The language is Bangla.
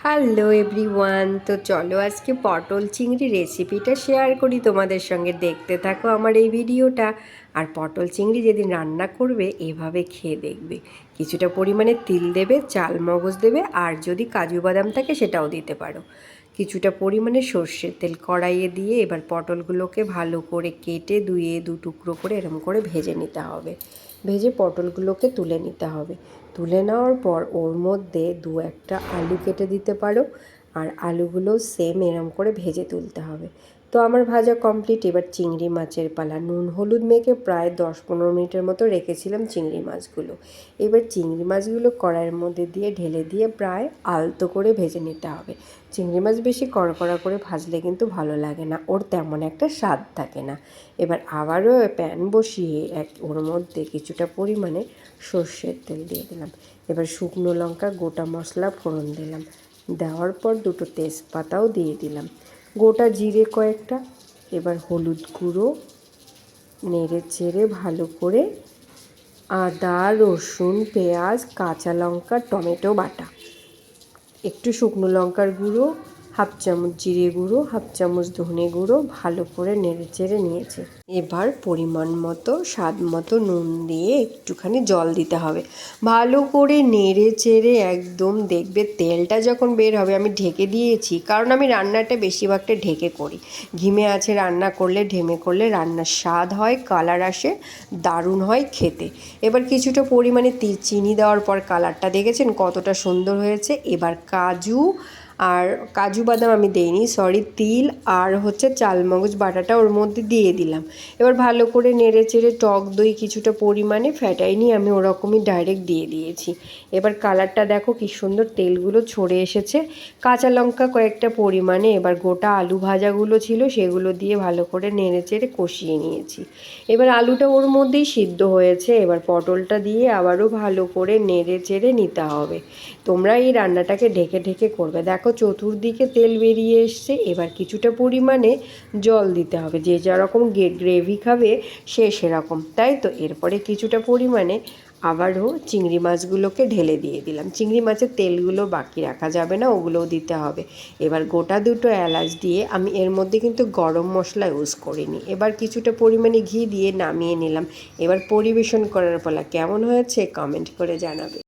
হ্যালো এভরিওয়ান, তো চলো আজকে পটল চিংড়ি রেসিপিটা শেয়ার করি তোমাদের সঙ্গে। দেখতে থাকো আমার এই ভিডিওটা। আর পটল চিংড়ি যেদিন রান্না করবে এভাবে খেয়ে দেখবে। কিছুটা পরিমাণে তিল দেবে, চাল মগজ দেবে, আর যদি কাজু বাদাম থাকে সেটাও দিতে পারো। কিছুটা পরিমাণে সর্ষের তেল কড়াইয়ে দিয়ে এবার পটলগুলোকে ভালো করে কেটে ধুয়ে দু টুকরো করে এরম করে ভেজে নিতে হবে। ভেজে পটলগুলোকে তুলে নিতে হবে। তুলে নেওয়ার পর ওর মধ্যে দু একটা আলু কেটে দিতে পারো, আর আলুগুলো সেম এরম করে ভেজে তুলতে হবে। তো আমার ভাজা কমপ্লিট। এবার চিংড়ি মাছের পালা। নুন হলুদ মেখে প্রায় 10-15 মিনিটের মতো রেখেছিলাম চিংড়ি মাছগুলো। এবার চিংড়ি মাছগুলো কড়াইয়ের মধ্যে দিয়ে ঢেলে দিয়ে প্রায় আলতো করে ভেজে নিতে হবে। চিংড়ি মাছ বেশি কড়কড়া করে ভাজলে কিন্তু ভালো লাগে না, ওর তেমন একটা স্বাদ থাকে না। এবার আবারও প্যান বসিয়ে ওর মধ্যে কিছুটা পরিমাণে সর্ষের তেল দিয়ে দিলাম। এবার শুকনো লঙ্কা, গোটা মশলা ফোড়ন দিলাম। দেওয়ার পর দুটো তেজপাতাও দিয়ে দিলাম, গোটা জিরে কয়েকটা। এবার হলুদ গুঁড়ো, নেড়ে চেড়ে ভালো করে আদা, রসুন, পেঁয়াজ, কাঁচা লঙ্কা, টমেটো বাটা, একটু শুকনো লঙ্কার গুঁড়ো, হাফ চামচ জিরে গুঁড়ো, হাফ চামচ ধনে গুঁড়ো ভালো করে নেড়ে চেড়ে নিয়েছে। এবার পরিমাণ মতো স্বাদ মতো নুন দিয়ে একটুখানি জল দিতে হবে। ভালো করে নেড়ে চেড়ে একদম দেখবে তেলটা যখন বের হবে। আমি ঢেকে দিয়েছি কারণ আমি রান্নাটা বেশিরভাগটা ঢেকে করি। ঘিমে আছে রান্না করলে, ঢেমে করলে রান্নার স্বাদ হয়, কালার আসে, দারুণ হয় খেতে। এবার কিছুটা পরিমাণে চিনি দেওয়ার পর কালারটা দেখেছেন কতটা সুন্দর হয়েছে। এবার কাজু বাদাম আমি দেইনি, তিল আর চালমগজ বাটাটা ওর মধ্যে দিয়ে দিলাম। এবার ভালো করে নেড়ে চেড়ে টক দই কিছুটা পরিমাণে ফ্যাটাইনি, আমি ওরকমই ডাইরেক্ট দিয়ে দিয়েছি। এবার কালারটা দেখো কি সুন্দর, তেলগুলো ছড়ে এসেছে। কাঁচা লঙ্কা কয়েকটা পরিমাণে, এবার গোটা আলু ভাজাগুলো ছিল সেগুলো দিয়ে ভালো করে নেড়ে চেড়ে কষিয়ে নিয়েছি। এবার আলুটা ওর মধ্যেই সিদ্ধ হয়েছে। এবার পটলটা দিয়ে আবারও ভালো করে নেড়ে চেড়ে নিতে হবে। তোমরা এই রান্নাটাকে ঢেকে ঢেকে করবে। দেখো চতুর্দিকে তেল বেরিয়ে এসছে। এবার কিছুটা পরিমাণে জল দিতে হবে, যে যেরকম গ্রেভি খাবে সে সেরকম, তাই তো। এরপরে কিছুটা পরিমাণে আবারও চিংড়ি মাছগুলোকে ঢেলে দিয়ে দিলাম। চিংড়ি মাছের তেলগুলো বাকি রাখা যাবে না, ওগুলোও দিতে হবে। এবার গোটা দুটো এলাচ দিয়ে, আমি এর মধ্যে কিন্তু গরম মশলা ইউজ করিনি। এবার কিছুটা পরিমাণে ঘি দিয়ে নামিয়ে নিলাম। এবার পরিবেশন করার পালা। কেমন হয়েছে কমেন্ট করে জানাবে।